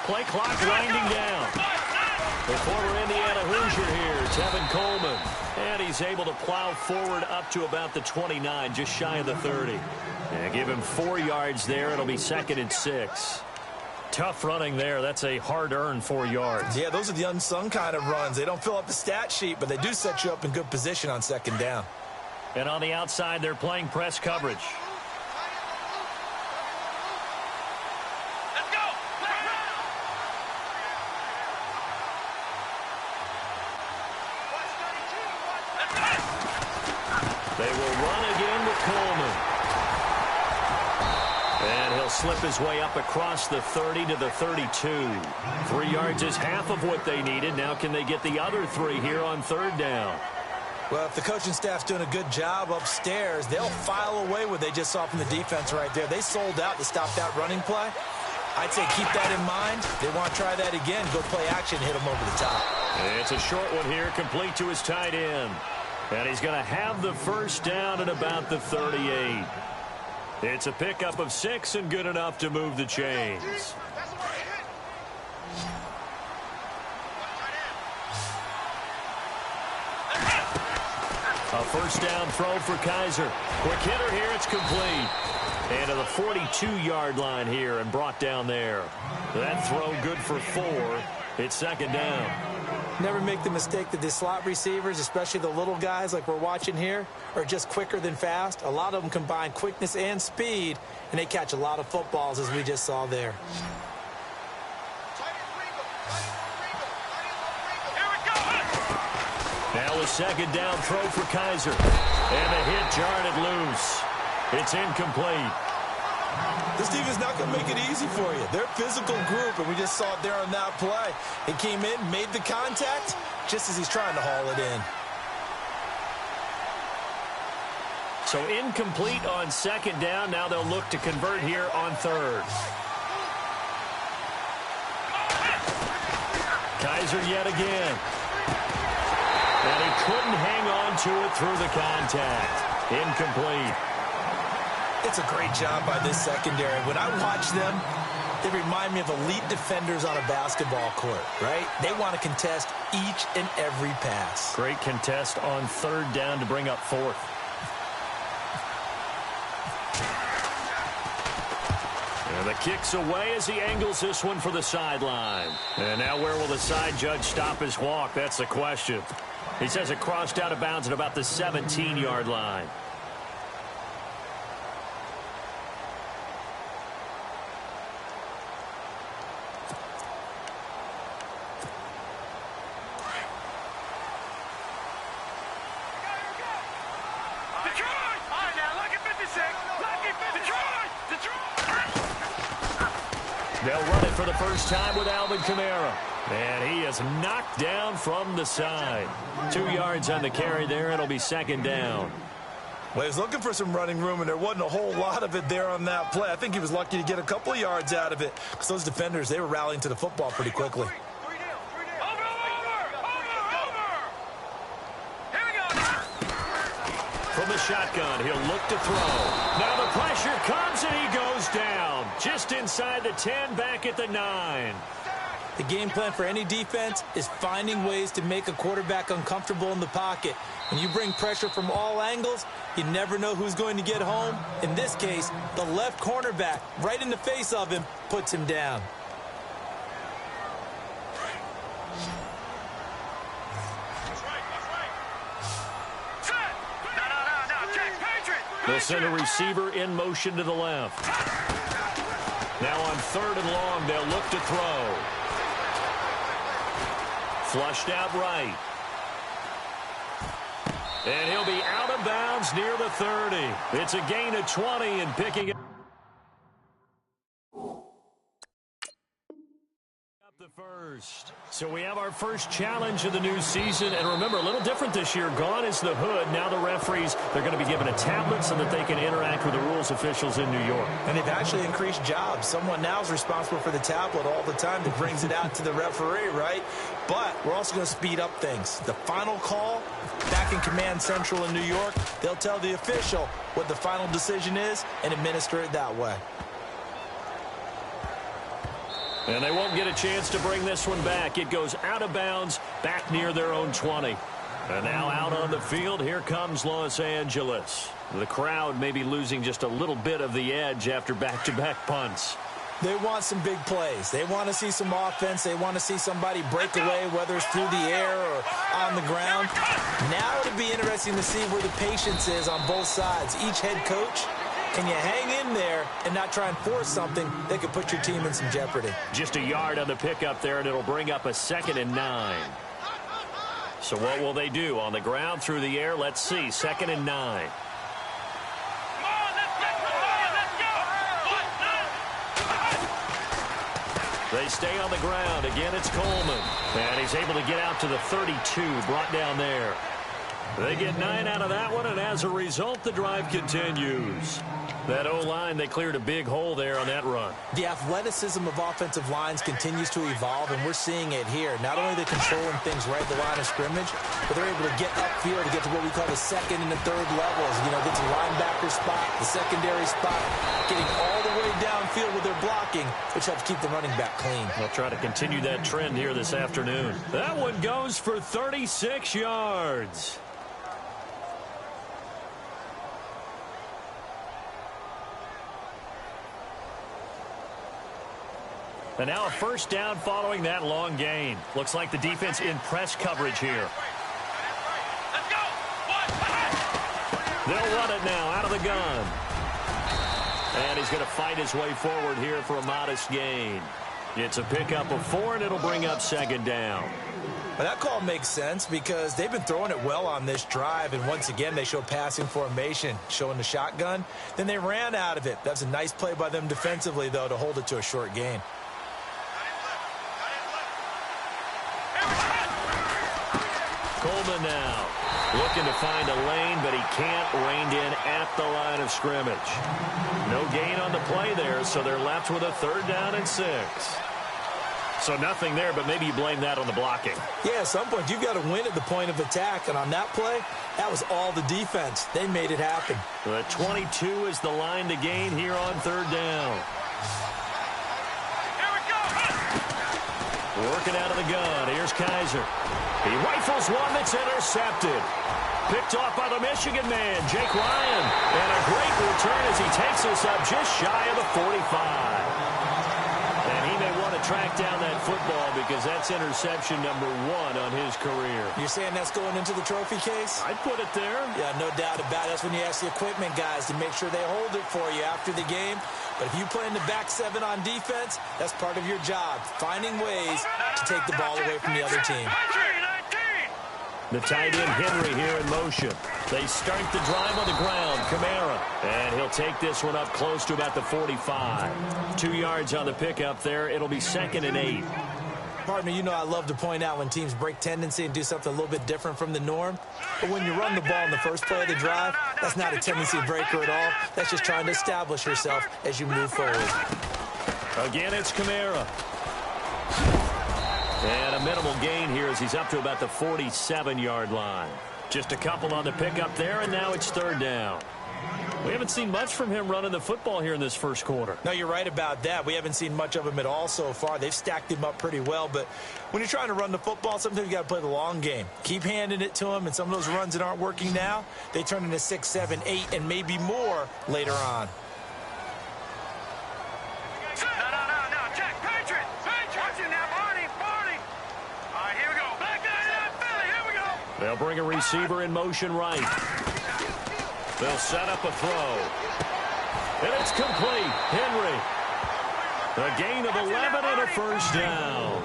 Play clock winding down. The former Indiana Hoosier here, Tevin Coleman. And he's able to plow forward up to about the 29, just shy of the 30. Yeah, give him 4 yards there. It'll be 2nd and 6. Tough running there. That's a hard-earned 4 yards. Yeah, those are the unsung kind of runs. They don't fill up the stat sheet, but they do set you up in good position on 2nd down. And on the outside, they're playing press coverage. Let's go! They will run again with Coleman. And he'll slip his way up across the 30 to the 32. 3 yards is half of what they needed. Now can they get the other 3 here on 3rd down? Well, if the coaching staff's doing a good job upstairs, they'll file away what they just saw from the defense right there. They sold out to stop that running play. I'd say keep that in mind. They want to try that again. Go play action, hit them over the top. It's a short one here, complete to his tight end. And he's going to have the 1st down at about the 38. It's a pickup of 6 and good enough to move the chains. A 1st down throw for Kaiser. Quick hitter here, it's complete. And to the 42-yard line here and brought down there. That throw good for 4. It's 2nd down. Never make the mistake that the slot receivers, especially the little guys like we're watching here, are just quicker than fast. A lot of them combine quickness and speed, and they catch a lot of footballs, as we just saw there. Now a 2nd down throw for Kaiser. And the hit jarred it loose. It's incomplete. This defense is not going to make it easy for you. They're a physical group, and we just saw it there on that play. He came in, made the contact, just as he's trying to haul it in. So incomplete on 2nd down. Now they'll look to convert here on 3rd. Kaiser yet again. And he couldn't hang on to it through the contact. Incomplete. It's a great job by this secondary. When I watch them, they remind me of elite defenders on a basketball court, right? They want to contest each and every pass. Great contest on 3rd down to bring up 4th. And the kick's away as he angles this one for the sideline. And now where will the side judge stop his walk? That's the question. He says it crossed out of bounds at about the 17-yard line. They'll run it for the first time with Alvin Kamara. And he is knocked down from the side. 2 yards on the carry there. It'll be 2nd down. Well, he was looking for some running room, and there wasn't a whole lot of it there on that play. I think he was lucky to get a couple of yards out of it because those defenders, they were rallying to the football pretty quickly. From the shotgun, he'll look to throw. Now the pressure comes, and he goes down. Just inside the 10, back at the 9. The game plan for any defense is finding ways to make a quarterback uncomfortable in the pocket. When you bring pressure from all angles, you never know who's going to get home. In this case, the left cornerback, right in the face of him, puts him down. They'll send a receiver in motion to the left. Now on 3rd and long, they'll look to throw. Flushed out right. And he'll be out of bounds near the 30. It's a gain of 20 and picking up the first. So we have our first challenge of the new season. And remember, a little different this year. Gone is the hood. Now the referees, they're going to be given a tablet so that they can interact with the rules officials in New York. And they've actually increased jobs. Someone now is responsible for the tablet all the time that brings it out to the referee, right? But we're also going to speed up things. The final call, back in Command Central in New York, they'll tell the official what the final decision is and administer it that way. And they won't get a chance to bring this one back. It goes out of bounds, back near their own 20. And now out on the field, here comes Los Angeles. The crowd may be losing just a little bit of the edge after back-to-back punts. They want some big plays. They want to see some offense. They want to see somebody break away, whether it's through the air or on the ground. Now it'll be interesting to see where the patience is on both sides. Each head coach, can you hang in there and not try and force something that could put your team in some jeopardy? Just a yard on the pickup there, and it'll bring up a 2nd and 9. So what will they do? On the ground, through the air, let's see. 2nd and 9. They stay on the ground. Again, it's Coleman. And he's able to get out to the 32, brought down there. They get 9 out of that one, and as a result, the drive continues. That O-line, they cleared a big hole there on that run. The athleticism of offensive lines continues to evolve, and we're seeing it here. Not only are they controlling things right at the line of scrimmage, but they're able to get upfield to get to what we call the 2nd and the 3rd levels. You know, get to the linebacker spot, the secondary spot, getting all the way downfield with their blocking, which helps keep the running back clean. They'll try to continue that trend here this afternoon. That one goes for 36 yards. And now a first down following that long gain. Looks like the defense in press coverage here. They'll run it now out of the gun. And he's going to fight his way forward here for a modest gain. It's a pickup of 4, and it'll bring up 2nd down. Well, that call makes sense because they've been throwing it well on this drive, and once again they show passing formation, showing the shotgun. Then they ran out of it. That's a nice play by them defensively, though, to hold it to a short gain. Coleman now looking to find a lane, but he can't. Reined in at the line of scrimmage. No gain on the play there, so they're left with a 3rd down and 6. So nothing there, but maybe you blame that on the blocking. Yeah, at some point you've got to win at the point of attack, and on that play, that was all the defense. They made it happen. The 22 is the line to gain here on 3rd down. Working out of the gun. Here's Kaiser. He rifles one that's intercepted. Picked off by the Michigan man, Jake Ryan. And a great return as he takes us up just shy of the 45. And he may want to track down that football because that's interception number 1 on his career. You're saying that's going into the trophy case? I'd put it there. Yeah, no doubt about it. That's when you ask the equipment guys to make sure they hold it for you after the game. But if you play in the back 7 on defense, that's part of your job, finding ways to take the ball away from the other team. The tight end Henry here in motion. They start the drive on the ground. Kamara. And he'll take this one up close to about the 45. 2 yards on the pickup there. It'll be 2nd and 8. Pardon me, you know I love to point out when teams break tendency and do something a little bit different from the norm. But when you run the ball in the first play of the drive, that's not a tendency breaker at all. That's just trying to establish yourself as you move forward. Again, it's Kamara. And a minimal gain here as he's up to about the 47-yard line. Just a couple on the pickup there, and now it's 3rd down. We haven't seen much from him running the football here in this first quarter. No, you're right about that. We haven't seen much of him at all so far. They've stacked him up pretty well, but when you're trying to run the football, sometimes you got to play the long game. Keep handing it to him, and some of those runs that aren't working now, they turn into 6, 7, 8, and maybe more later on. They'll bring a receiver in motion right. They'll set up a throw. And it's complete. Henry. A gain of 11 and a first down.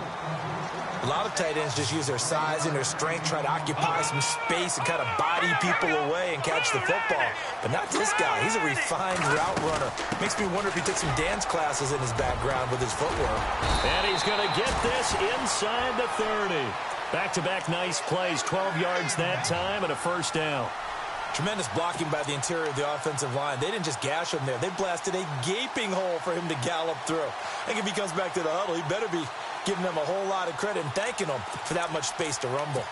A lot of tight ends just use their size and their strength, try to occupy some space and kind of body people away and catch the football. But not this guy. He's a refined route runner. Makes me wonder if he took some dance classes in his background with his footwork. And he's going to get this inside the 30. Back-to-back nice plays, 12 yards that time and a first down. Tremendous blocking by the interior of the offensive line. They didn't just gash him there. They blasted a gaping hole for him to gallop through. I think if he comes back to the huddle, he better be giving them a whole lot of credit and thanking them for that much space to rumble.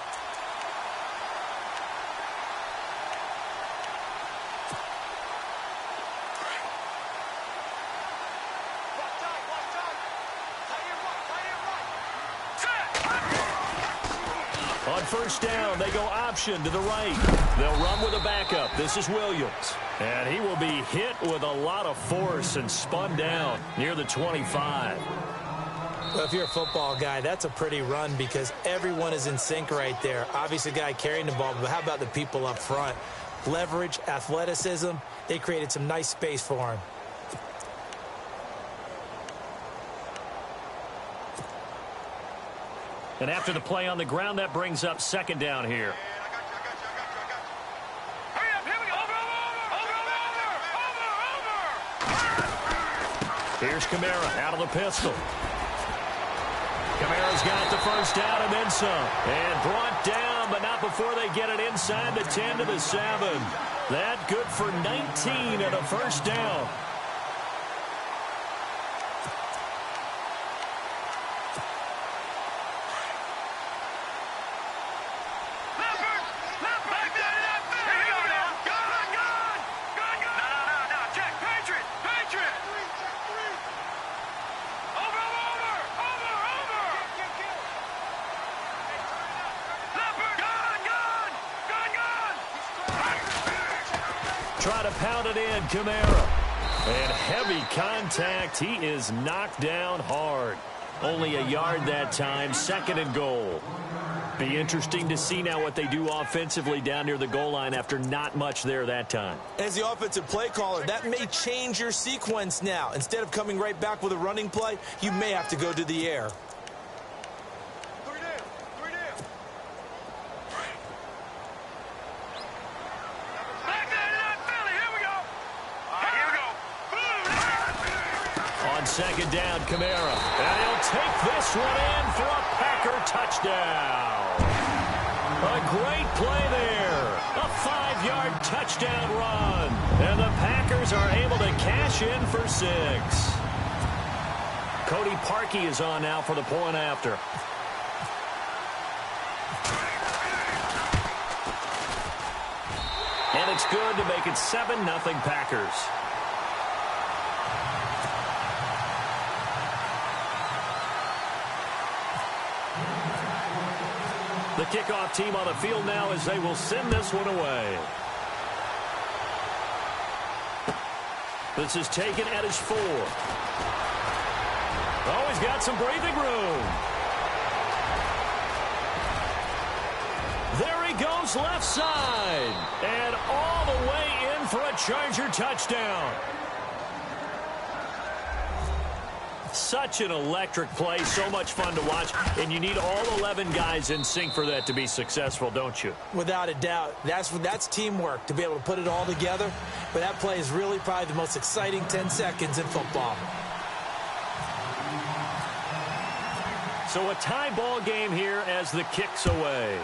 first down. They go option to the right. They'll run with a backup. This is Williams. And he will be hit with a lot of force and spun down near the 25. Well, if you're a football guy, that's a pretty run because everyone is in sync right there. Obviously, the guy carrying the ball, but how about the people up front? Leverage, athleticism, they created some nice space for him. And after the play on the ground, that brings up second down here. Here's Kamara out of the pistol. Kamara's got the first down and then some. And brought down, but not before they get it inside the 10 to the 7. That good for 19 and a first down. Try to pound it in, Kamara. And heavy contact. He is knocked down hard. Only a yard that time, second and goal. Be interesting to see now what they do offensively down near the goal line after not much there that time. As the offensive play caller, that may change your sequence now. Instead of coming right back with a running play, you may have to go to the air. Second down, Kamara. And he'll take this one in for a Packer touchdown. A great play there. A 5-yard touchdown run. And the Packers are able to cash in for 6. Cody Parkey is on now for the point after. And it's good to make it 7-0 Packers. The kickoff team on the field now as they will send this one away. This is taken at his 4. Oh, he's got some breathing room. There he goes left side. And all the way in for a Charger touchdown. Such an electric play, so much fun to watch, and you need all 11 guys in sync for that to be successful, don't you? Without a doubt. That's teamwork, to be able to put it all together. But that play is really probably the most exciting 10 seconds in football. So a tie ball game here as the kick's away.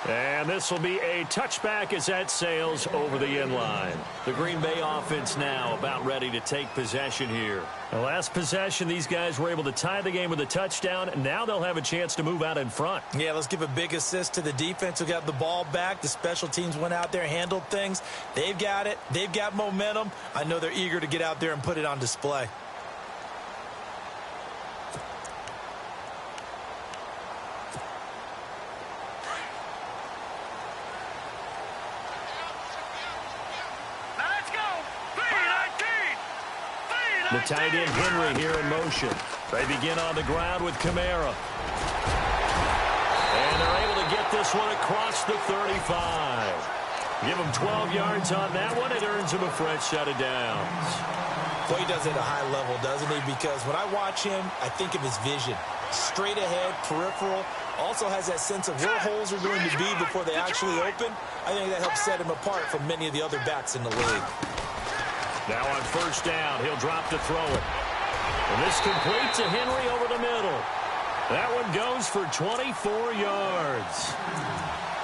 And this will be a touchback as that sails over the end line. The Green Bay offense now about ready to take possession here. The last possession, these guys were able to tie the game with a touchdown. Now they'll have a chance to move out in front. Yeah, let's give a big assist to the defense who got the ball back. The special teams went out there, handled things. They've got it. They've got momentum. I know they're eager to get out there and put it on display. The tight end Henry here in motion. They begin on the ground with Kamara. And they're able to get this one across the 35. Give him 12 yards on that one. It earns him a fresh set of downs. Boy, he does it at a high level, doesn't he? Because when I watch him, I think of his vision. Straight ahead, peripheral. Also has that sense of where holes are going to be before they actually open. I think that helps set him apart from many of the other backs in the league. Now on first down, he'll drop to throw it. And this complete to Henry over the middle. That one goes for 24 yards.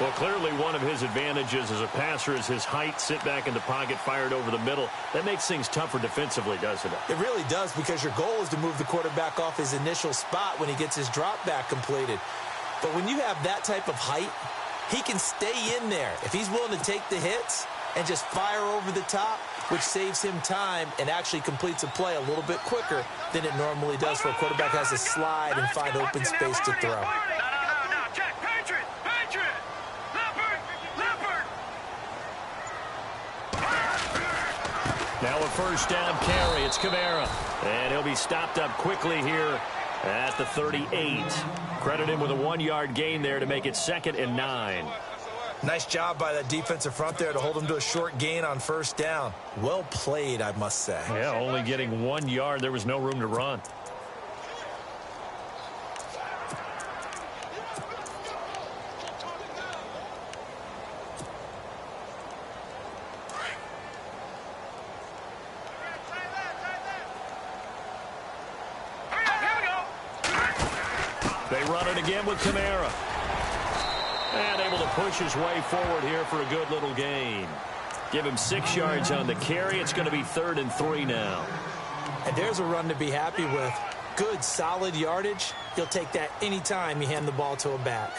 Well, clearly one of his advantages as a passer is his height, sit back in the pocket, fired over the middle. That makes things tougher defensively, doesn't it? It really does, because your goal is to move the quarterback off his initial spot when he gets his drop back completed. But when you have that type of height, he can stay in there. If he's willing to take the hits, and just fire over the top, which saves him time and actually completes a play a little bit quicker than it normally does for a quarterback has to slide and find open space to throw. Now a first down carry. It's Kamara. And he'll be stopped up quickly here at the 38. Credit him with a 1-yard gain there to make it 2nd and 9. Nice job by that defensive front there to hold him to a short gain on first down. Well played, I must say. Yeah, only getting 1 yard. There was no room to run. They run it again with Kamara. And able to push his way forward here for a good little gain. Give him 6 yards on the carry. It's going to be 3rd and 3 now. And there's a run to be happy with. Good, solid yardage. You'll take that anytime you hand the ball to a back.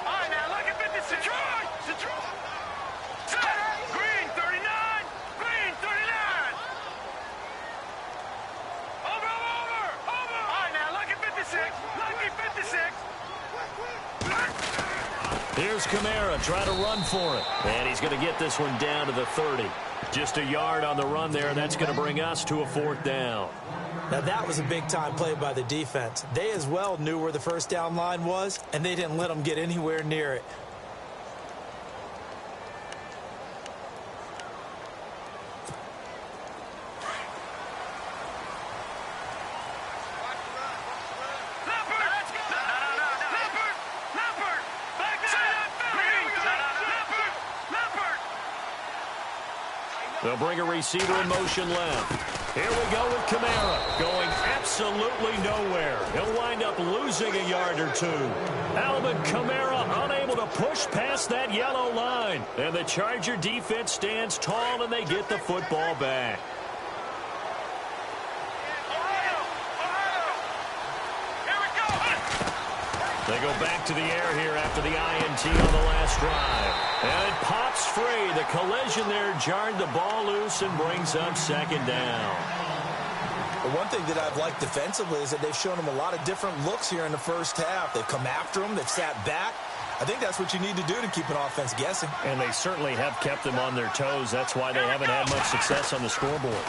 All right, now look at 56. Green, 39. Green, 39. Over. All right, now look at 56. Look at 56. Here's Kamara trying to run for it. And he's going to get this one down to the 30. Just a yard on the run there. That's going to bring us to a 4th down. Now that was a big-time play by the defense. They as well knew where the first down line was, and they didn't let them get anywhere near it. They'll bring a receiver in motion left. Here we go with Kamara, going absolutely nowhere. He'll wind up losing a yard or 2. Alvin Kamara unable to push past that yellow line. And the Charger defense stands tall, and they get the football back. They go back to the air here after the INT on the last drive. And it pops free. The collision there jarred the ball loose and brings up 2nd down. The one thing that I've liked defensively is that they've shown him a lot of different looks here in the first half. They've come after him. They've sat back. I think that's what you need to do to keep an offense guessing. And they certainly have kept them on their toes. That's why they haven't had much success on the scoreboard.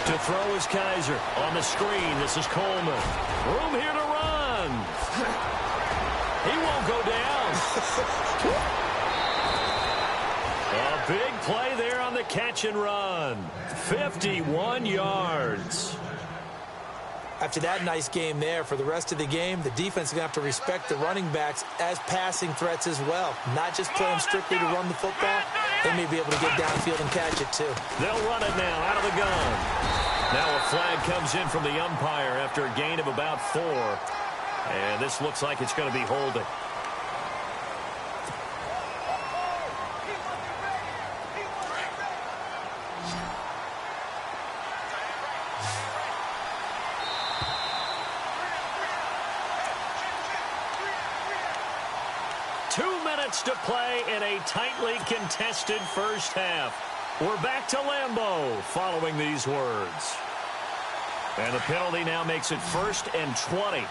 To throw is Kaiser. On the screen, this is Coleman. Room here to run. He won't go down. A big play there on the catch and run. 51 yards. After that nice game there, for the rest of the game, the defense is going to have to respect the running backs as passing threats as well. Not just play them strictly to run the football. They may be able to get downfield and catch it too. They'll run it now out of the gun. Now a flag comes in from the umpire after a gain of about 4. And this looks like it's going to be holding. To play in a tightly contested first half. We're back to Lambeau following these words. And the penalty now makes it 1st and 20.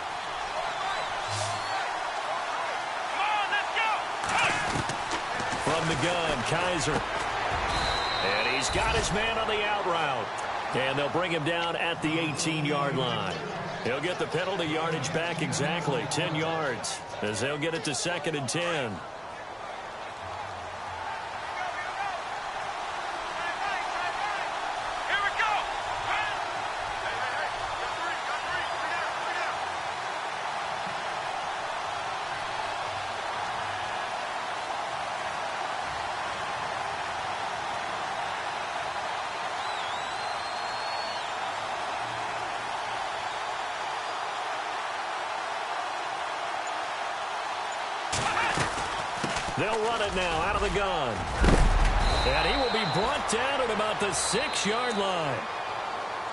From the gun, Kaiser. And he's got his man on the out route. And they'll bring him down at the 18-yard line. He'll get the penalty yardage back exactly, 10 yards, as they'll get it to 2nd and 10. They'll run it now out of the gun. And he will be brought down at about the 6-yard line.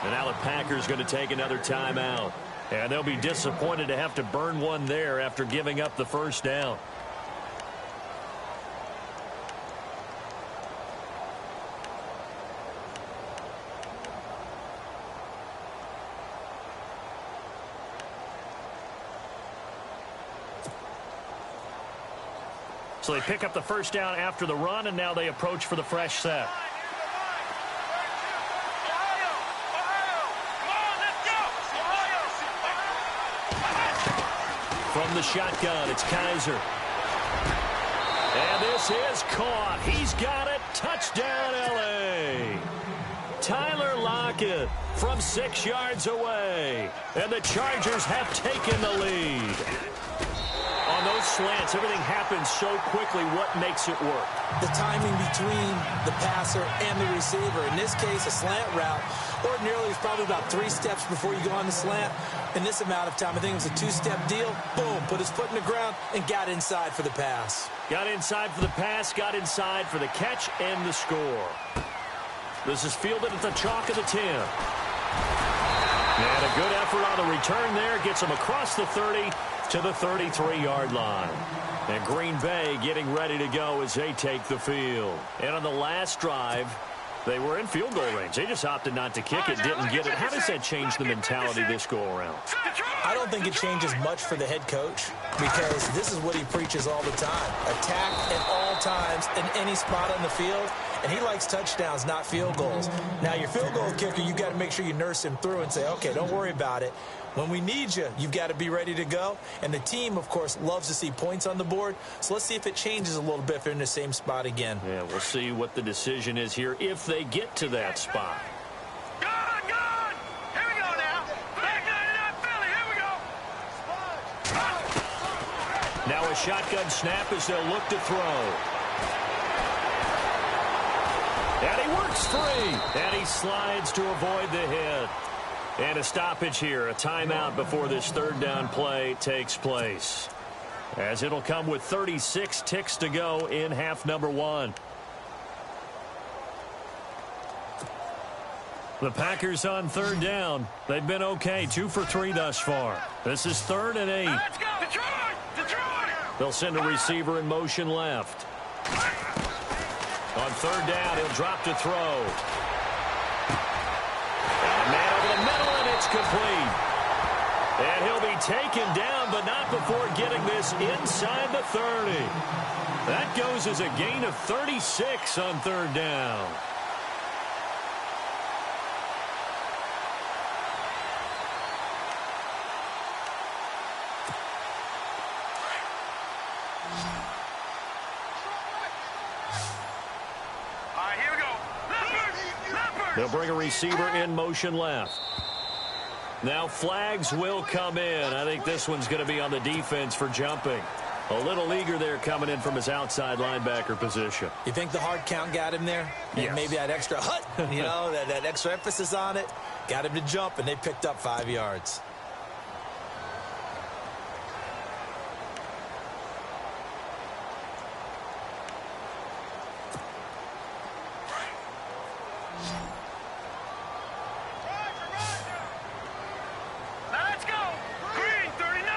And now the Packers going to take another timeout. And they'll be disappointed to have to burn one there after giving up the first down. So they pick up the first down after the run, and now they approach for the fresh set. From the shotgun, it's Kaiser. And this is caught. He's got it. Touchdown, L.A. Tyler Lockett from 6 yards away. And the Chargers have taken the lead. On those slants, everything happens so quickly. What makes it work? The timing between the passer and the receiver. In this case, a slant route. Ordinarily, it's probably about 3 steps before you go on the slant. In this amount of time, I think it was a 2-step deal. Boom, put his foot in the ground and got inside for the pass. Got inside for the pass, got inside for the catch and the score. This is fielded at the chalk of the 10. And a good effort on the return there. Gets him across the 30 to the 33-yard line. And Green Bay getting ready to go as they take the field. And on the last drive, they were in field goal range. They just opted not to kick it, didn't get it. How does that change the mentality this go-around? I don't think it changes much for the head coach because this is what he preaches all the time. Attack at all times in any spot on the field. And he likes touchdowns, not field goals. Now, your field goal kicker, you've got to make sure you nurse him through and say, okay, don't worry about it. When we need you, you've got to be ready to go. And the team, of course, loves to see points on the board. So let's see if it changes a little bit if they're in the same spot again. Yeah, we'll see what the decision is here if they get to that spot. Good, good. Here we go now. Back 99 Philly. Here we go. Now a shotgun snap as they'll look to throw. And he works free. And he slides to avoid the hit. And a stoppage here, a timeout before this third down play takes place. As it'll come with 36 ticks to go in half number 1. The Packers on third down. They've been okay, 2 for 3 thus far. This is 3rd and 8. Let's go. Detroit. Detroit. They'll send a receiver in motion left. On third down, he'll drop to throw. And a man over the middle, and it's complete. And he'll be taken down, but not before getting this inside the 30. That goes as a gain of 36 on third down. They'll bring a receiver in motion left. Now flags will come in. I think this one's going to be on the defense for jumping. A little eager there coming in from his outside linebacker position. You think the hard count got him there? Yes. And maybe that extra hut, you know, that extra emphasis on it, got him to jump, and they picked up 5 yards.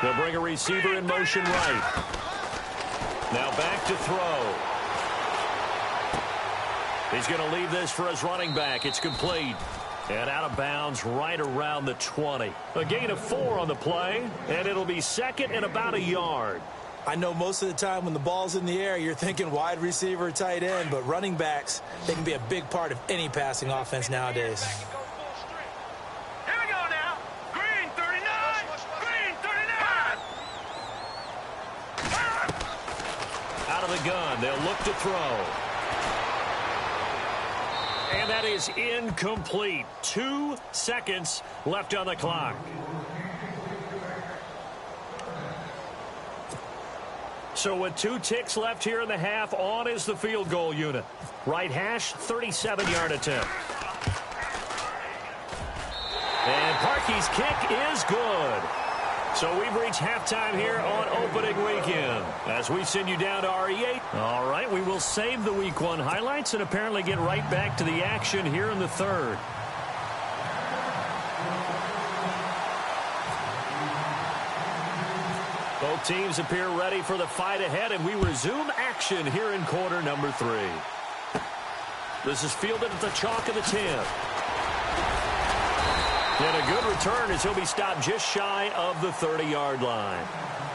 They'll bring a receiver in motion right. Now back to throw. He's going to leave this for his running back. It's complete. And out of bounds right around the 20. A gain of 4 on the play, and it'll be second and about a yard. I know most of the time when the ball's in the air, you're thinking wide receiver, tight end, but running backs, they can be a big part of any passing offense nowadays. Gun. They'll look to throw. And that is incomplete. 2 seconds left on the clock. So with 2 ticks left here in the half, on is the field goal unit. Right hash, 37-yard attempt. And Parkey's kick is good. So we've reached halftime here on opening weekend as we send you down to RE8. All right, we will save the Week 1 highlights and apparently get right back to the action here in the third. Both teams appear ready for the fight ahead, and we resume action here in quarter number 3. This is fielded at the chalk of the 10. And a good return as he'll be stopped just shy of the 30-yard line.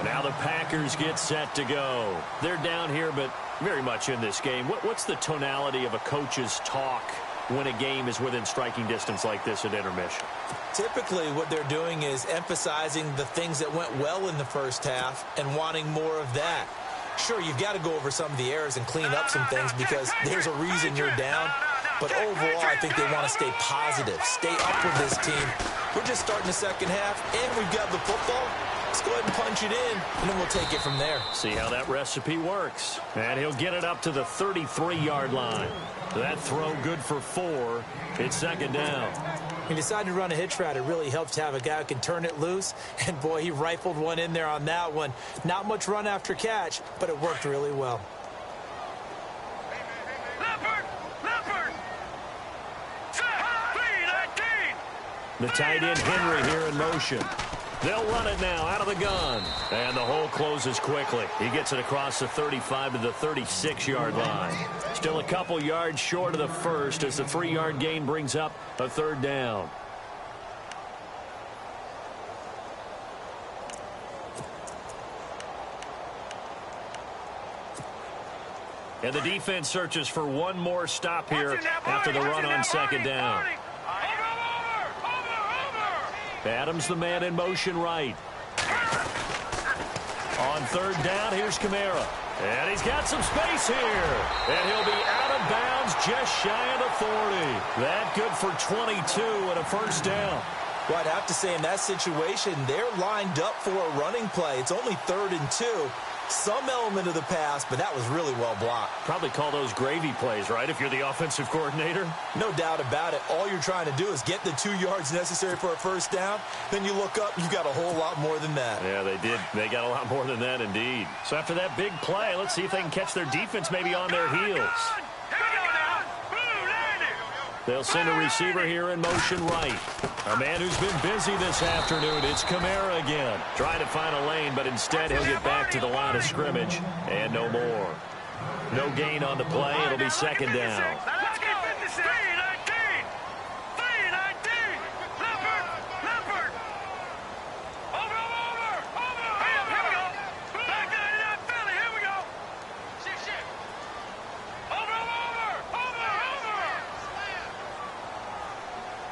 Now the Packers get set to go. They're down here, but very much in this game. What's the tonality of a coach's talk when a game is within striking distance like this at intermission? Typically, what they're doing is emphasizing the things that went well in the first half and wanting more of that. Sure, you've got to go over some of the errors and clean up some things because there's a reason you're down. But overall, I think they want to stay positive, stay up with this team. We're just starting the second half, and we've got the football. Let's go ahead and punch it in, and then we'll take it from there. See how that recipe works. And he'll get it up to the 33-yard line. That throw good for 4. It's second down. He decided to run a hitch route. It really helps to have a guy who can turn it loose. And, boy, he rifled one in there on that one. Not much run after catch, but it worked really well. The tight end Henry here in motion. They'll run it now out of the gun. And the hole closes quickly. He gets it across the 35 to the 36-yard line. Still a couple yards short of the first as the 3-yard gain brings up a third down. And the defense searches for one more stop here after the run on second down. Adams, the man in motion right. On third down, here's Kamara. And he's got some space here. And he'll be out of bounds just shy of the 40. That good for 22 and a first down. Well, I'd have to say in that situation, they're lined up for a running play. It's only 3rd and 2. Some element of the pass, but that was really well blocked. Probably call those gravy plays, right, if you're the offensive coordinator? No doubt about it. All you're trying to do is get the 2 yards necessary for a first down. Then you look up, you got a whole lot more than that. Yeah, they did. They got a lot more than that, indeed. So after that big play, let's see if they can catch their defense maybe on their heels. They'll send a receiver here in motion right. A man who's been busy this afternoon. It's Kamara again. Trying to find a lane, but instead he'll get back to the line of scrimmage. And no more. No gain on the play. It'll be second down.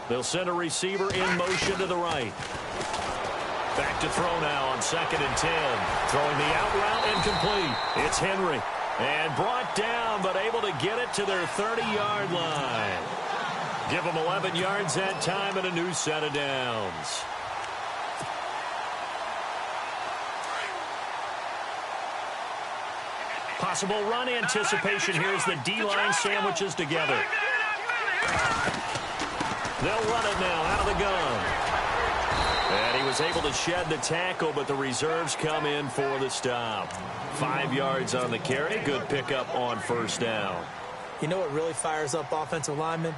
They'll send a receiver in motion to the right. Back to throw now on 2nd and 10. Throwing the out route incomplete. It's Henry. And brought down, but able to get it to their 30-yard line. Give them 11 yards that time and a new set of downs. Possible run anticipation here as the D-line sandwiches together. They'll run it now out of the gun. And he was able to shed the tackle, but the reserves come in for the stop. 5 yards on the carry. Good pickup on first down. You know what really fires up offensive linemen?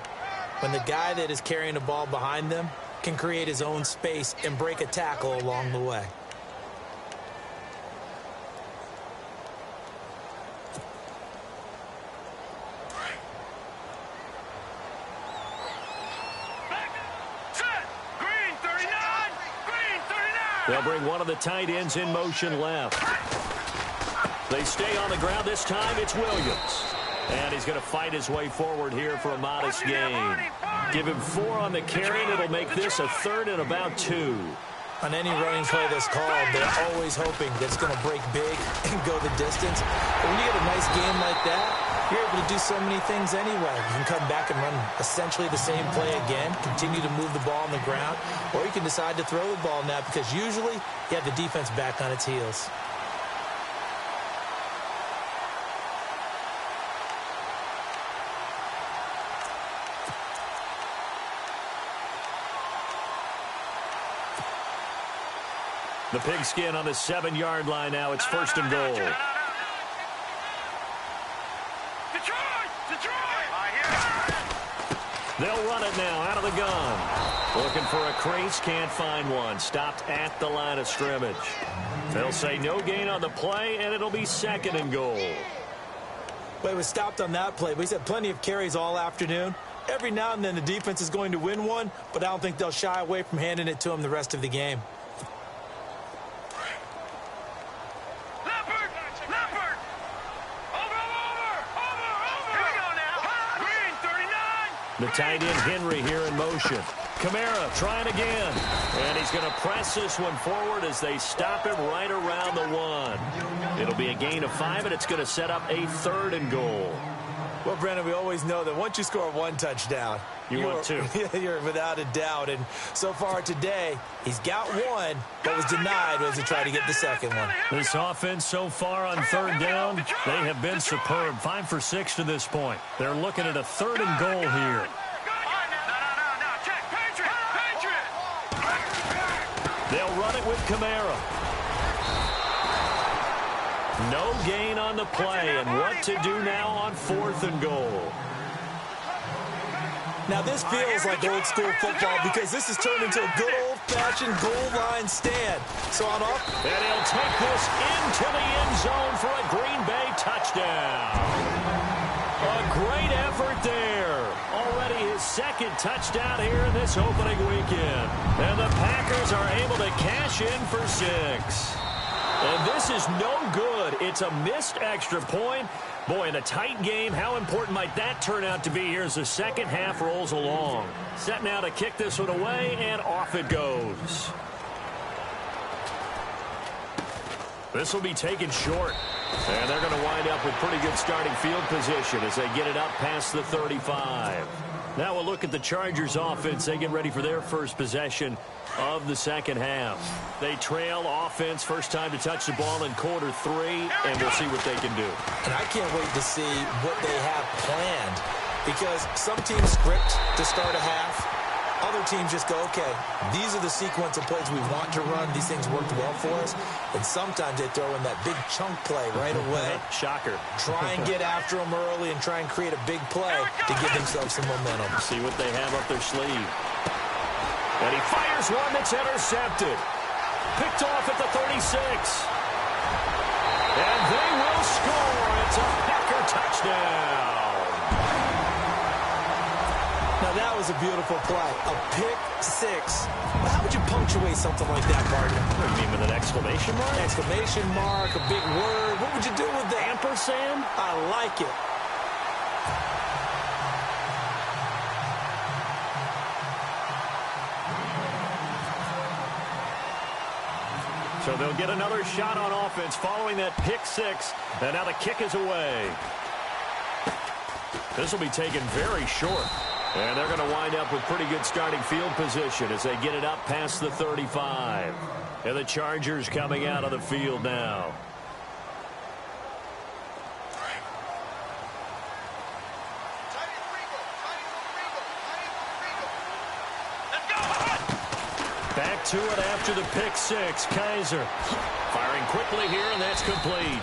When the guy that is carrying the ball behind them can create his own space and break a tackle along the way. They'll bring one of the tight ends in motion left. They stay on the ground. This time it's Williams. And he's going to fight his way forward here for a modest gain. Give him 4 on the carry, and it'll make this a 3rd and about 2. On any running play that's called, they're always hoping that it's going to break big and go the distance. But when you get a nice game like that, you're able to do so many things anyway. You can come back and run essentially the same play again, continue to move the ball on the ground, or you can decide to throw the ball now because usually you have the defense back on its heels. The pigskin on the 7-yard line now. It's 1st and goal. They'll run it now out of the gun. Looking for a crease, can't find one. Stopped at the line of scrimmage. They'll say no gain on the play, and it'll be 2nd and goal. Well, he was stopped on that play, but he's had plenty of carries all afternoon. Every now and then the defense is going to win one, but I don't think they'll shy away from handing it to him the rest of the game. The tight end Henry here in motion. Kamara trying again. And he's going to press this one forward as they stop him right around the 1. It'll be a gain of 5, and it's going to set up a 3rd and goal. Well, Brandon, we always know that once you score 1 touchdown, want 2. You're without a doubt. And so far today, he's got 1, but was denied as he tried to get the 2nd one. This offense so far on 3rd down, they have been superb. 5 for 6 to this point. They're looking at a 3rd and goal here. They'll run it with Kamara. No gain on the play, and what to do now on 4th and goal. Now this feels like old school football because this has turned into a good old-fashioned goal line stand. So on off. And he'll take this into the end zone for a Green Bay touchdown. A great effort there. Already his 2nd touchdown here in this opening weekend. And the Packers are able to cash in for 6. And this is no good. It's a missed extra point. Boy, in a tight game, how important might that turn out to be here as the second half rolls along? Set now to kick this one away, and off it goes. This will be taken short. And they're going to wind up with pretty good starting field position as they get it up past the 35. Now we'll look at the Chargers offense. They get ready for their first possession of the second half. They trail offense, first time to touch the ball in quarter 3, and we'll see what they can do. And I can't wait to see what they have planned because some teams script to start a half. Other teams just go, okay, these are the sequence of plays we want to run. These things worked well for us. And sometimes they throw in that big chunk play right away. Shocker. Try and get after them early and try and create a big play to give themselves some momentum. See what they have up their sleeve. And he fires one that's intercepted. Picked off at the 36. And they will score. It's a Packer touchdown. Now, that was a beautiful play. A pick 6. Well, how would you punctuate something like that, partner? What do you mean, with an exclamation mark? Exclamation mark, a big word. What would you do with that? Ampersand? I like it. So they'll get another shot on offense following that pick 6. And now the kick is away. This will be taken very short. And they're going to wind up with pretty good starting field position as they get it up past the 35. And the Chargers coming out of the field now. Back to it after the pick 6. Kaiser firing quickly here, and that's complete.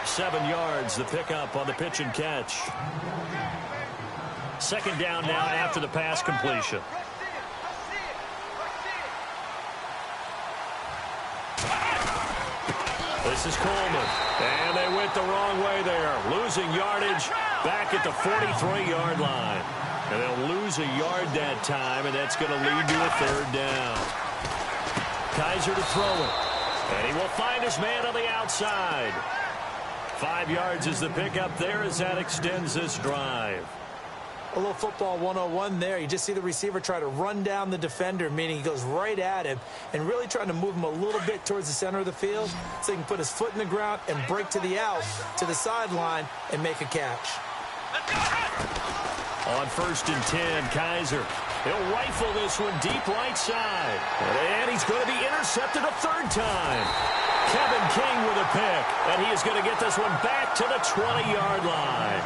7 yards, the pickup on the pitch and catch. Second down now after the pass completion. This is Coleman. And they went the wrong way there. Losing yardage back at the 43-yard line. And they'll lose a yard that time, and that's going to lead to a 3rd down. Kaiser to throw it. And he will find his man on the outside. 5 yards is the pickup there as that extends this drive. A little football 101 there. You just see the receiver try to run down the defender, meaning he goes right at him and really trying to move him a little bit towards the center of the field so he can put his foot in the ground and break to the out, to the sideline, and make a catch. On 1st and 10, Kaiser. He'll rifle this one deep right side. And he's going to be intercepted a 3rd time. Kevin King with a pick. And he is going to get this one back to the 20-yard line.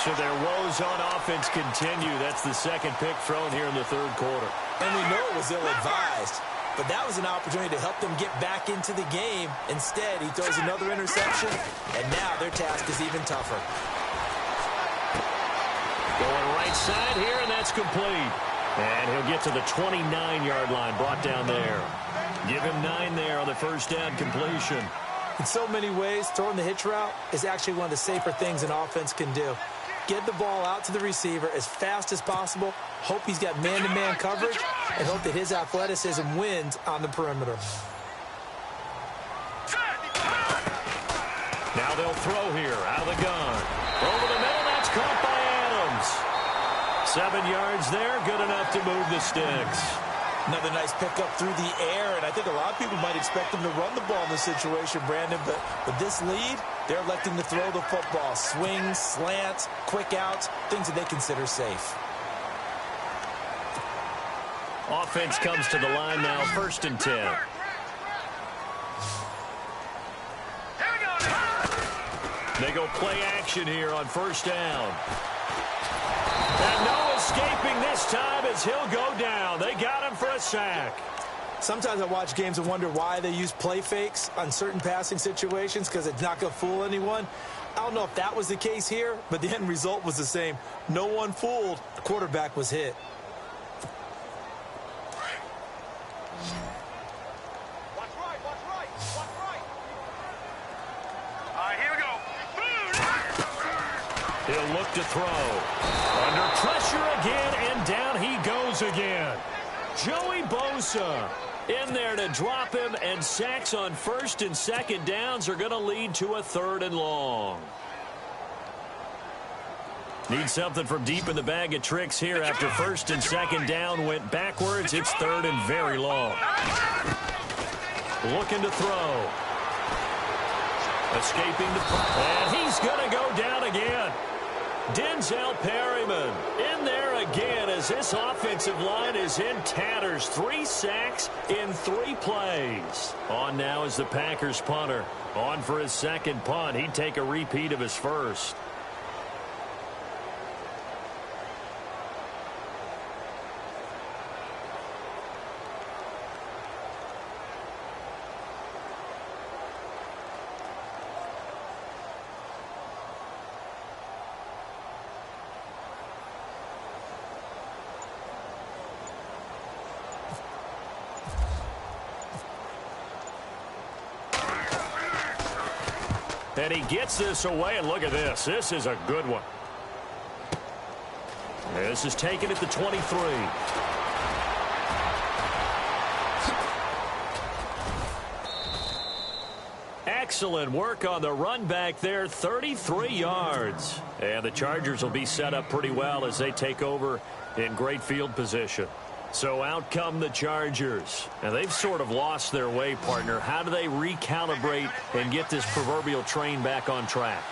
So their woes on offense continue. That's the 2nd pick thrown here in the 3rd quarter. And we know it was ill-advised, but that was an opportunity to help them get back into the game. Instead, he throws another interception, and now their task is even tougher. Going right side here, and that's complete. And he'll get to the 29-yard line, brought down there. Give him 9 there on the 1st down completion. In so many ways, throwing the hitch route is actually one of the safer things an offense can do. Get the ball out to the receiver as fast as possible. Hope he's got man-to-man coverage, and hope that his athleticism wins on the perimeter. Now they'll throw here, out of the gun. Over the middle, that's caught by Adams. 7 yards there, good enough to move the sticks. Another nice pickup through the air, and I think a lot of people might expect him to run the ball in this situation, Brandon, but with this lead, they're electing to throw the football. Swings, slants, quick outs, things that they consider safe. Offense comes to the line now, 1st and 10. They go play action here on 1st down. And no escaping this time as he'll go down. They got him for a sack. Sometimes I watch games and wonder why they use play fakes on certain passing situations, because it's not going to fool anyone. I don't know if that was the case here, but the end result was the same. No one fooled. The quarterback was hit. He'll look to throw. Under pressure again, and down he goes again. Joey Bosa in there to drop him, and sacks on 1st and 2nd downs are going to lead to a 3rd and long. Need something from deep in the bag of tricks here after 1st and 2nd down went backwards. It's 3rd and very long. Looking to throw. Escaping the punt, and he's going to go down again. Denzel Perryman in there again as this offensive line is in tatters. 3 sacks in 3 plays. On now is the Packers punter. On for his 2nd punt. He'd take a repeat of his 1st. And he gets this away, and look at this. This is a good one. This is taken at the 23. Excellent work on the run back there, 33 yards. And the Chargers will be set up pretty well as they take over in great field position. So out come the Chargers. And they've sort of lost their way, partner. How do they recalibrate and get this proverbial train back on track?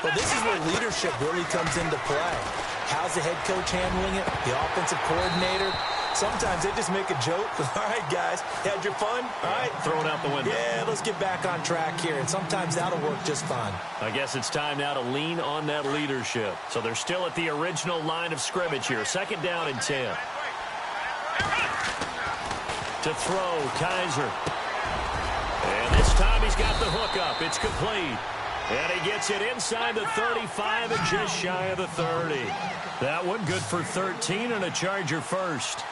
Well, this is where leadership really comes into play. How's the head coach handling it? The offensive coordinator? Sometimes they just make a joke. All right, guys, had your fun? All right. Throw it out the window. Yeah, let's get back on track here. And sometimes that'll work just fine. I guess it's time now to lean on that leadership. So they're still at the original line of scrimmage here. 2nd down and 10. To throw, Kaiser. And this time he's got the hook up. It's complete. And he gets it inside the 35 and just shy of the 30. That one good for 13 and a Charger 1st.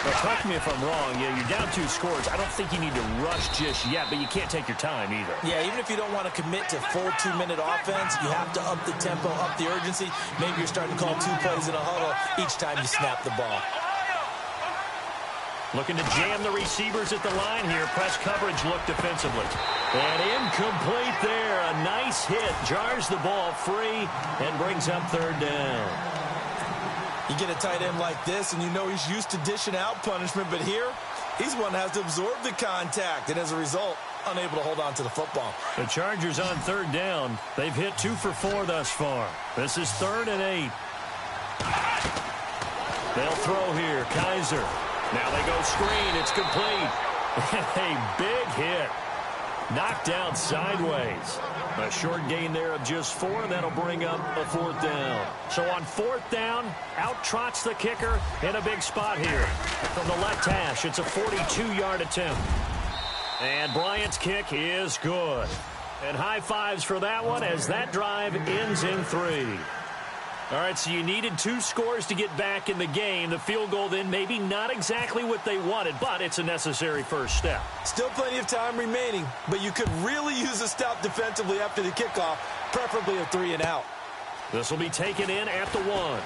Now, correct me if I'm wrong. Yeah, you're down 2 scores. I don't think you need to rush just yet, but you can't take your time either. Yeah, even if you don't want to commit to full 2-minute offense, you have to up the tempo, up the urgency. Maybe you're starting to call 2 plays in a huddle each time you snap the ball. Looking to jam the receivers at the line here. Press coverage look defensively. And incomplete there. A nice hit. Jars the ball free and brings up 3rd down. You get a tight end like this, and you know he's used to dishing out punishment, but here, he's one that has to absorb the contact, and as a result, unable to hold on to the football. The Chargers on 3rd down. They've hit 2 for 4 thus far. This is 3rd and 8. They'll throw here. Kaiser. Now they go screen. It's complete. A big hit. Knocked down sideways. A short gain there of just 4, and that'll bring up a 4th down. So on 4th down, out trots the kicker in a big spot here. From the left hash, it's a 42-yard attempt. And Bryant's kick is good. And high fives for that one as that drive ends in 3. All right, so you needed 2 scores to get back in the game. The field goal then maybe not exactly what they wanted, but it's a necessary first step. Still plenty of time remaining, but you could really use a stop defensively after the kickoff, preferably a 3 and out. This will be taken in at the 1.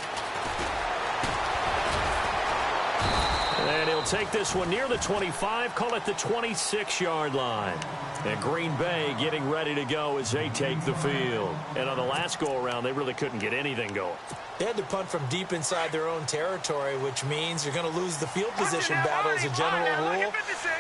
And he'll take this one near the 25, call it the 26-yard line. And Green Bay getting ready to go as they take the field. And on the last go-around, they really couldn't get anything going. They had to punt from deep inside their own territory, which means you're going to lose the field position battle as a general rule.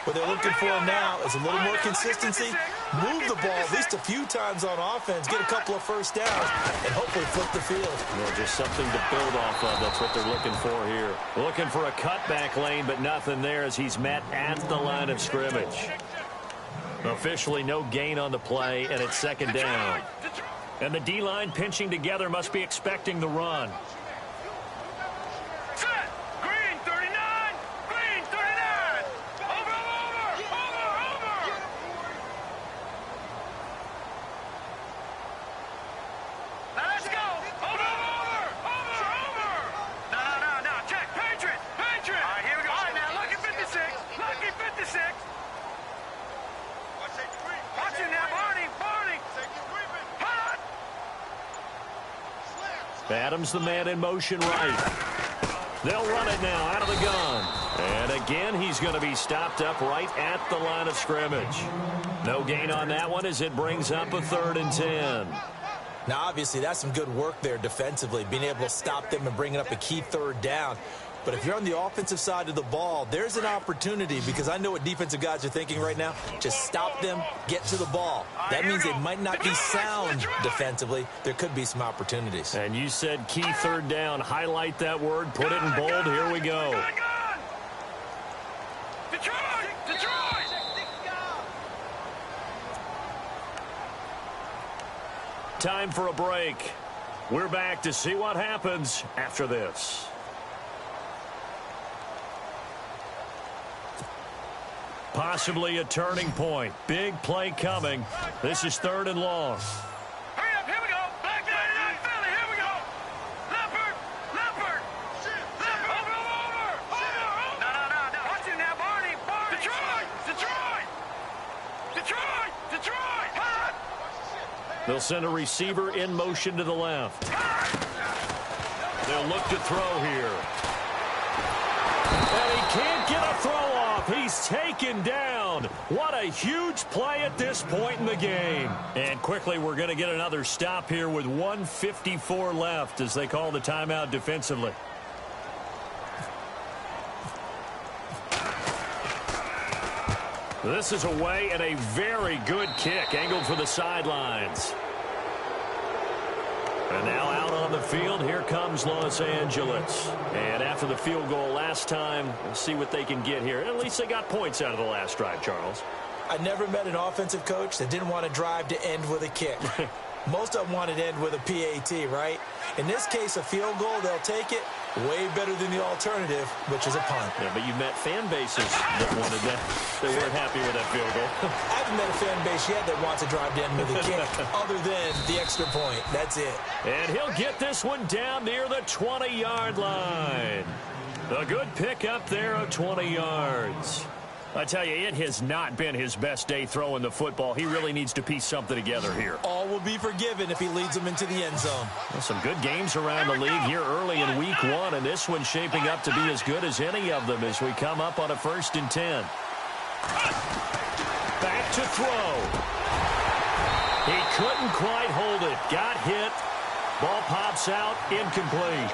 What they're looking for now is a little more consistency, move the ball at least a few times on offense, get a couple of first downs, and hopefully flip the field. Well, just something to build off of. That's what they're looking for here. Looking for a cutback lane, but nothing there as he's met at the line of scrimmage. Officially no gain on the play, and it's second down. And the D-line pinching together must be expecting the run. Set. Green 39. Green 39. Over. Now let's go. Over. No. Check. Patriot. All right, here we go. All right, now lucky 56. Lucky 56. Watch it now, Barney. Hot. Adams the man in motion right. They'll run it now out of the gun. And again, he's going to be stopped up right at the line of scrimmage. No gain on that one as it brings up a 3rd and 10. Now, obviously, that's some good work there defensively, being able to stop them and bringing up a key 3rd down. But if you're on the offensive side of the ball, there's an opportunity, because I know what defensive guys are thinking right now. Just stop them, get to the ball. That means they might not be sound defensively. There could be some opportunities. And you said key 3rd down. Highlight that word. Put it in bold. Here we go. Detroit! Time for a break. We're back to see what happens after this. Possibly a turning point. Big play coming. This is 3rd and long. Hurry up, here we go. Black 99 Philly, here we go. Leopard. Over. No. Watch it now, Barney. Detroit. Hot. They'll send a receiver in motion to the left. They'll look to throw here. And he can't get a throw off. He's taken down. What a huge play at this point in the game. And quickly, we're going to get another stop here with 1:54 left as they call the timeout defensively. This is away and a very good kick angled for the sidelines. And now out on the field, here comes Los Angeles. And after the field goal last time, we'll see what they can get here. At least they got points out of the last drive, Charles. I never met an offensive coach that didn't want to drive to end with a kick. Most of them want to end with a PAT, right? In this case, a field goal, they'll take it. Way better than the alternative, which is a punt. Yeah, but you met fan bases that wanted that. They weren't happy with that field goal. I haven't met a fan base yet that wants to drive to end with a kick other than the extra point. That's it. And he'll get this one down near the 20-yard line. A good pick up there of 20 yards. I tell you, it has not been his best day throwing the football. He really needs to piece something together here. All will be forgiven if he leads them into the end zone. Well, some good games around the league here early in week 1, and this one's shaping up to be as good as any of them as we come up on a 1st and 10. Back to throw. He couldn't quite hold it. Got hit. Ball pops out. Incomplete.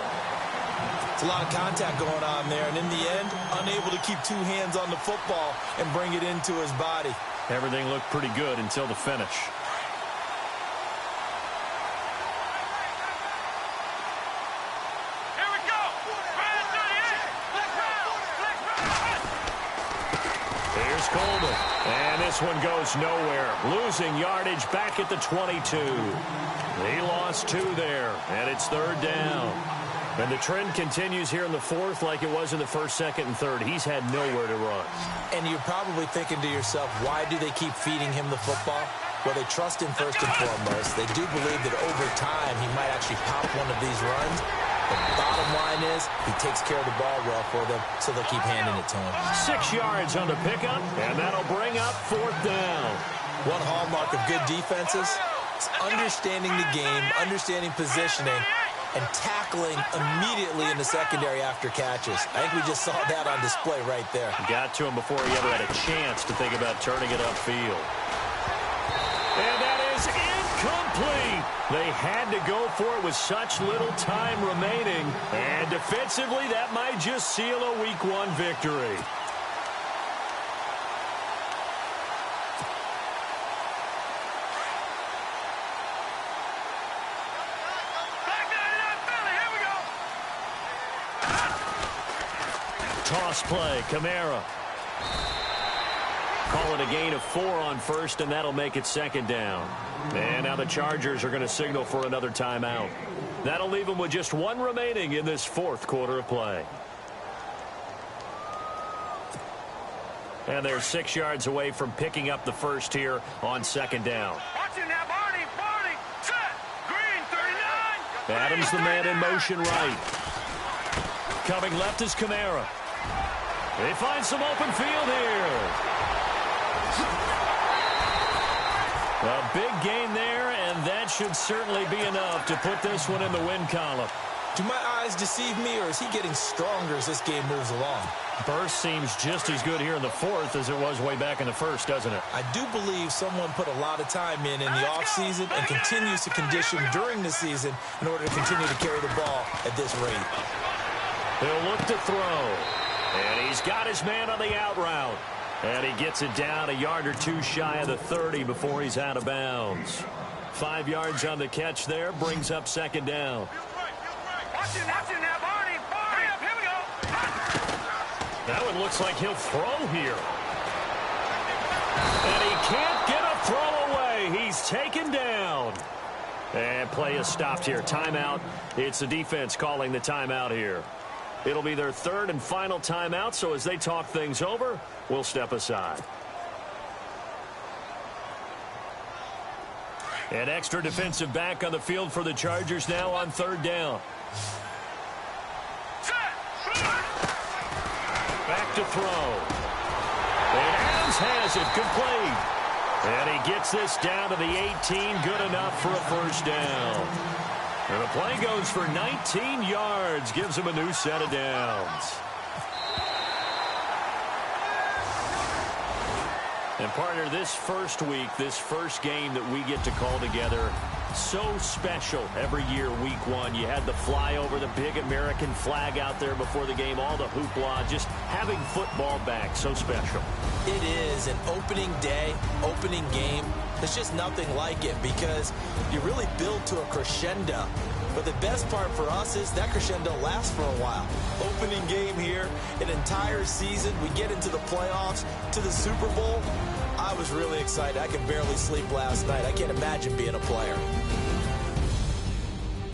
It's a lot of contact going on there, and in the end, unable to keep 2 hands on the football and bring it into his body. Everything looked pretty good until the finish. Here we go. Brand 38. Here's Coleman. And this one goes nowhere. Losing yardage back at the 22. He lost 2 there, and it's 3rd down. And the trend continues here in the 4th like it was in the 1st, 2nd, and 3rd. He's had nowhere to run. And you're probably thinking to yourself, why do they keep feeding him the football? Well, they trust him first and foremost. They do believe that over time he might actually pop one of these runs. The bottom line is he takes care of the ball well for them, so they'll keep handing it to him. 6 yards on the pickup, and that'll bring up 4th down. One hallmark of good defenses, It's understanding the game, understanding positioning, and tackling immediately in the secondary after catches. I think we just saw that on display right there. Got to him before he ever had a chance to think about turning it upfield. And that is incomplete. They had to go for it with such little time remaining. And defensively, that might just seal a Week 1 victory. Toss play, Kamara. Call it a gain of 4 on first, and that'll make it second down. And now the Chargers are going to signal for another timeout. That'll leave them with just 1 remaining in this 4th quarter of play. And they're 6 yards away from picking up the first here on second down. Watch it now, Barney. Barney. Set. Green, 39. Adams the man in motion right. Coming left is Kamara. They find some open field here. A big gain there, and that should certainly be enough to put this one in the win column. Do my eyes deceive me, or is he getting stronger as this game moves along? Burst seems just as good here in the 4th as it was way back in the 1st, doesn't it? I do believe someone put a lot of time in the offseason and continues to condition during the season in order to continue to carry the ball at this rate. He'll look to throw. And he's got his man on the out route. And he gets it down a yard or 2 shy of the 30 before he's out of bounds. 5 yards on the catch there, brings up second down. Watch it now, Barney. Barney. Here we go. That one looks like he'll throw here. And he can't get a throw away. He's taken down. And play is stopped here. Timeout. It's the defense calling the timeout here. It'll be their 3rd and final timeout, so as they talk things over, we'll step aside. An extra defensive back on the field for the Chargers now on 3rd down. Back to throw. And Adams has it complete. And he gets this down to the 18, good enough for a first down. And the play goes for 19 yards, gives him a new set of downs. And partner, this first week, this first game that we get to call together, so special every year, Week 1. You had the flyover, the big American flag out there before the game, all the hoopla, just having football back, so special. It is an opening day, opening game. There's just nothing like it because you really build to a crescendo. But the best part for us is that crescendo lasts for a while. Opening game here, an entire season. We get into the playoffs, to the Super Bowl. I was really excited. I could barely sleep last night. I can't imagine being a player.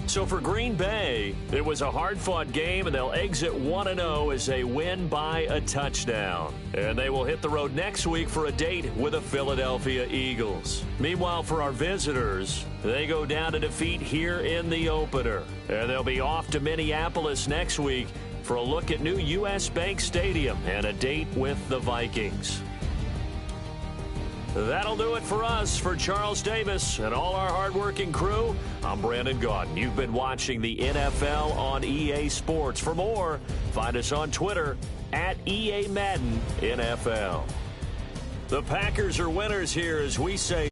So for Green Bay, it was a hard-fought game, and they'll exit 1-0 as they win by a touchdown. And they will hit the road next week for a date with the Philadelphia Eagles. Meanwhile, for our visitors, they go down to defeat here in the opener. And they'll be off to Minneapolis next week for a look at new U.S. Bank Stadium and a date with the Vikings. That'll do it for us. For Charles Davis and all our hardworking crew, I'm Brandon Gaudin. You've been watching the NFL on EA Sports. For more, find us on Twitter at EA Madden NFL. The Packers are winners here as we say.